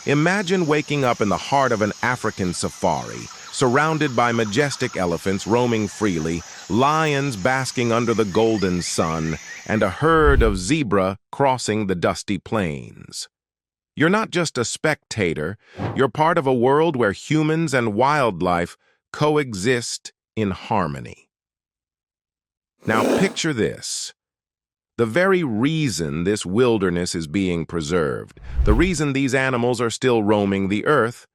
Imagine waking up in the heart of an African safari, surrounded by majestic elephants roaming freely, lions basking under the golden sun, and a herd of zebra crossing the dusty plains. You're not just a spectator, you're part of a world where humans and wildlife coexist in harmony. Now picture this. The very reason this wilderness is being preserved, the reason these animals are still roaming the earth,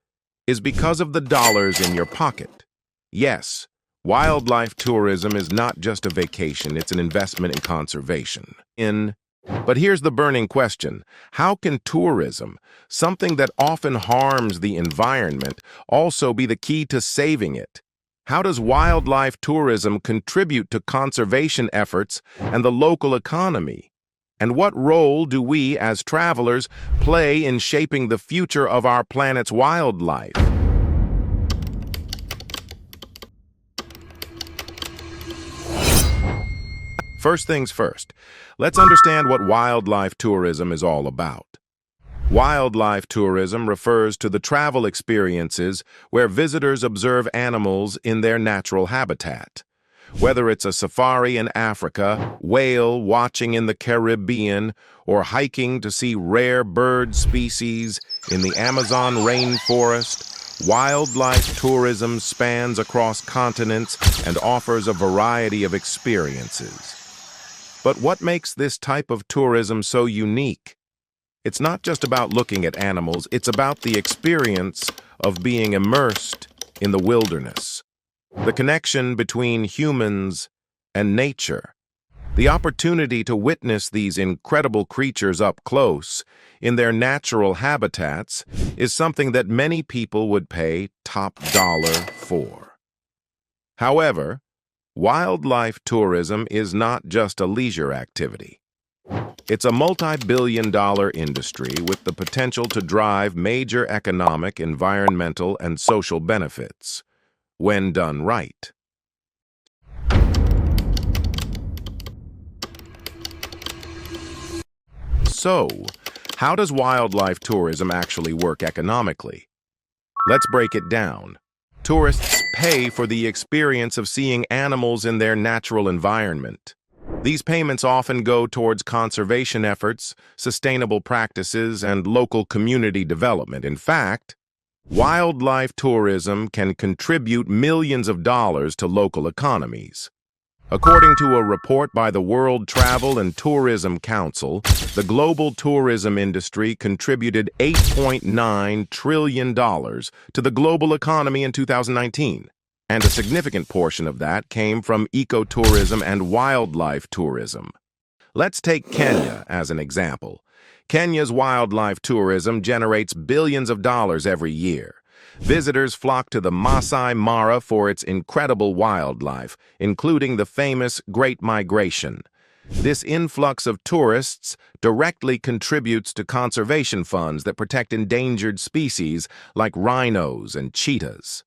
is because of the dollars in your pocket. Yes, wildlife tourism is not just a vacation, it's an investment in conservation. But here's the burning question. How can tourism, something that often harms the environment, also be the key to saving it? How does wildlife tourism contribute to conservation efforts and the local economy? And what role do we, as travelers, play in shaping the future of our planet's wildlife? First things first, let's understand what wildlife tourism is all about. Wildlife tourism refers to the travel experiences where visitors observe animals in their natural habitat. Whether it's a safari in Africa, whale watching in the Caribbean, or hiking to see rare bird species in the Amazon rainforest, wildlife tourism spans across continents and offers a variety of experiences. But what makes this type of tourism so unique? It's not just about looking at animals, it's about the experience of being immersed in the wilderness. The connection between humans and nature. The opportunity to witness these incredible creatures up close in their natural habitats is something that many people would pay top dollar for. However, wildlife tourism is not just a leisure activity. It's a multi-billion-dollar industry with the potential to drive major economic, environmental, and social benefits, when done right. So, how does wildlife tourism actually work economically? Let's break it down. Tourists pay for the experience of seeing animals in their natural environment. These payments often go towards conservation efforts, sustainable practices, and local community development. In fact, wildlife tourism can contribute millions of dollars to local economies. According to a report by the World Travel and Tourism Council, the global tourism industry contributed $8.9 trillion to the global economy in 2019. And a significant portion of that came from ecotourism and wildlife tourism. Let's take Kenya as an example. Kenya's wildlife tourism generates billions of dollars every year. Visitors flock to the Masai Mara for its incredible wildlife, including the famous Great Migration. This influx of tourists directly contributes to conservation funds that protect endangered species like rhinos and cheetahs.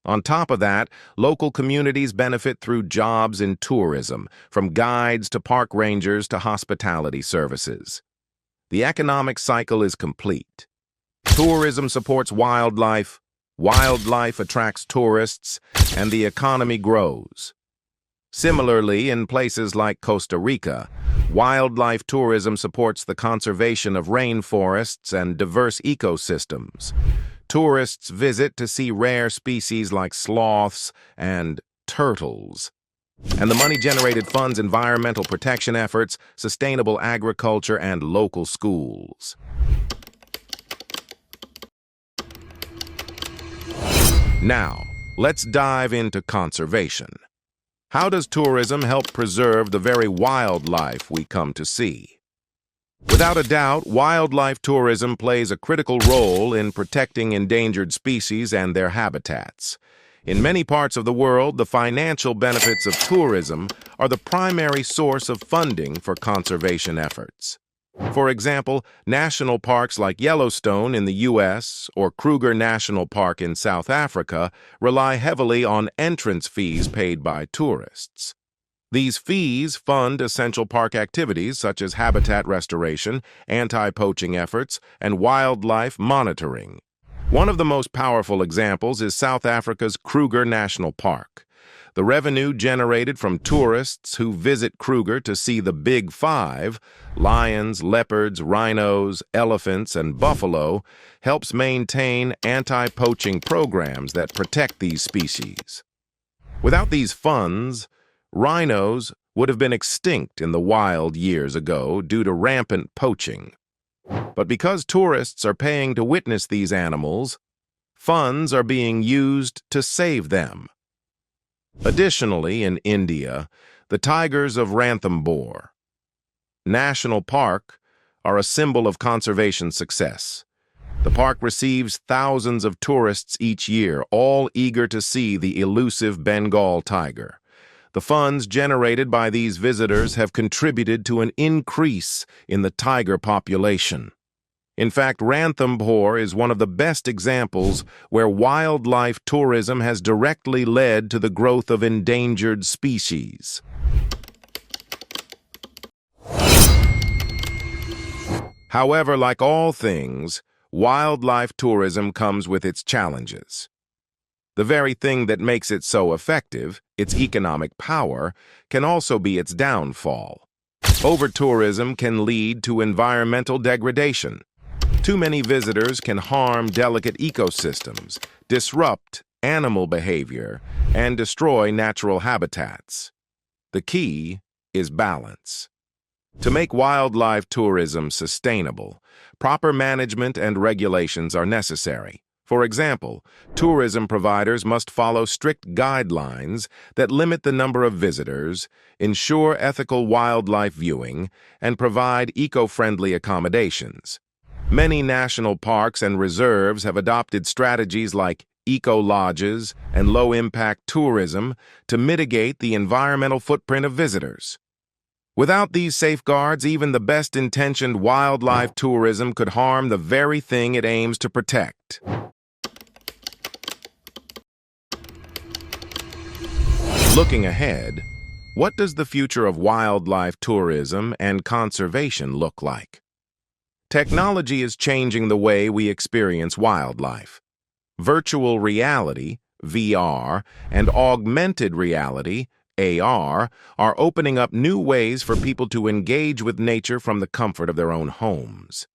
On top of that, local communities benefit through jobs in tourism, from guides to park rangers to hospitality services. The economic cycle is complete. Tourism supports wildlife, wildlife attracts tourists, and the economy grows. Similarly, in places like Costa Rica, wildlife tourism supports the conservation of rainforests and diverse ecosystems. Tourists visit to see rare species like sloths and turtles. And the money generated funds environmental protection efforts, sustainable agriculture, and local schools. Now, let's dive into conservation. How does tourism help preserve the very wildlife we come to see? Without a doubt, wildlife tourism plays a critical role in protecting endangered species and their habitats. In many parts of the world, the financial benefits of tourism are the primary source of funding for conservation efforts. For example, national parks like Yellowstone in the U.S. or Kruger National Park in South Africa rely heavily on entrance fees paid by tourists. These fees fund essential park activities such as habitat restoration, anti-poaching efforts, and wildlife monitoring. One of the most powerful examples is South Africa's Kruger National Park. The revenue generated from tourists who visit Kruger to see the Big Five, lions, leopards, rhinos, elephants, and buffalo, helps maintain anti-poaching programs that protect these species. Without these funds, rhinos would have been extinct in the wild years ago due to rampant poaching. But because tourists are paying to witness these animals, funds are being used to save them. Additionally, in India, the tigers of Ranthambore National Park are a symbol of conservation success. The park receives thousands of tourists each year, all eager to see the elusive Bengal tiger. The funds generated by these visitors have contributed to an increase in the tiger population. In fact, Ranthambore is one of the best examples where wildlife tourism has directly led to the growth of endangered species. However, like all things, wildlife tourism comes with its challenges. The very thing that makes it so effective, its economic power, can also be its downfall. Over-tourism can lead to environmental degradation. Too many visitors can harm delicate ecosystems, disrupt animal behavior, and destroy natural habitats. The key is balance. To make wildlife tourism sustainable, proper management and regulations are necessary. For example, tourism providers must follow strict guidelines that limit the number of visitors, ensure ethical wildlife viewing, and provide eco-friendly accommodations. Many national parks and reserves have adopted strategies like eco-lodges and low-impact tourism to mitigate the environmental footprint of visitors. Without these safeguards, even the best-intentioned wildlife tourism could harm the very thing it aims to protect. Looking ahead, what does the future of wildlife tourism and conservation look like? Technology is changing the way we experience wildlife. Virtual reality, VR, and augmented reality, AR, are opening up new ways for people to engage with nature from the comfort of their own homes.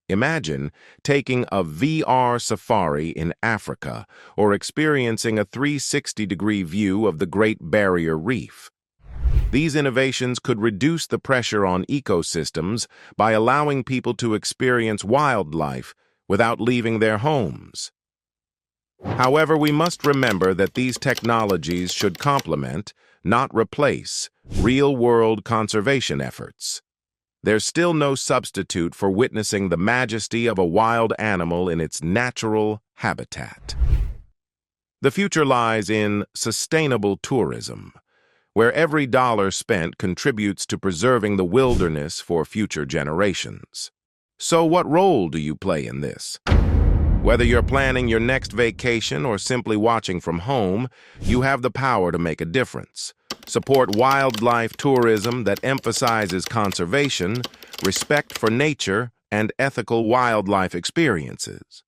Imagine taking a VR safari in Africa or experiencing a 360-degree view of the Great Barrier Reef. These innovations could reduce the pressure on ecosystems by allowing people to experience wildlife without leaving their homes. However, we must remember that these technologies should complement, not replace, real-world conservation efforts. There's still no substitute for witnessing the majesty of a wild animal in its natural habitat. The future lies in sustainable tourism, where every dollar spent contributes to preserving the wilderness for future generations. So what role do you play in this? Whether you're planning your next vacation or simply watching from home, you have the power to make a difference. Support wildlife tourism that emphasizes conservation, respect for nature, and ethical wildlife experiences.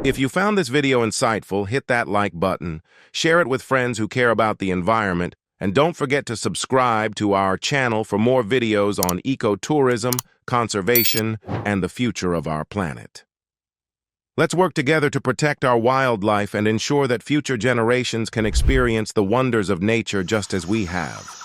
If you found this video insightful, hit that like button, share it with friends who care about the environment, and don't forget to subscribe to our channel for more videos on ecotourism, conservation, and the future of our planet. Let's work together to protect our wildlife and ensure that future generations can experience the wonders of nature just as we have.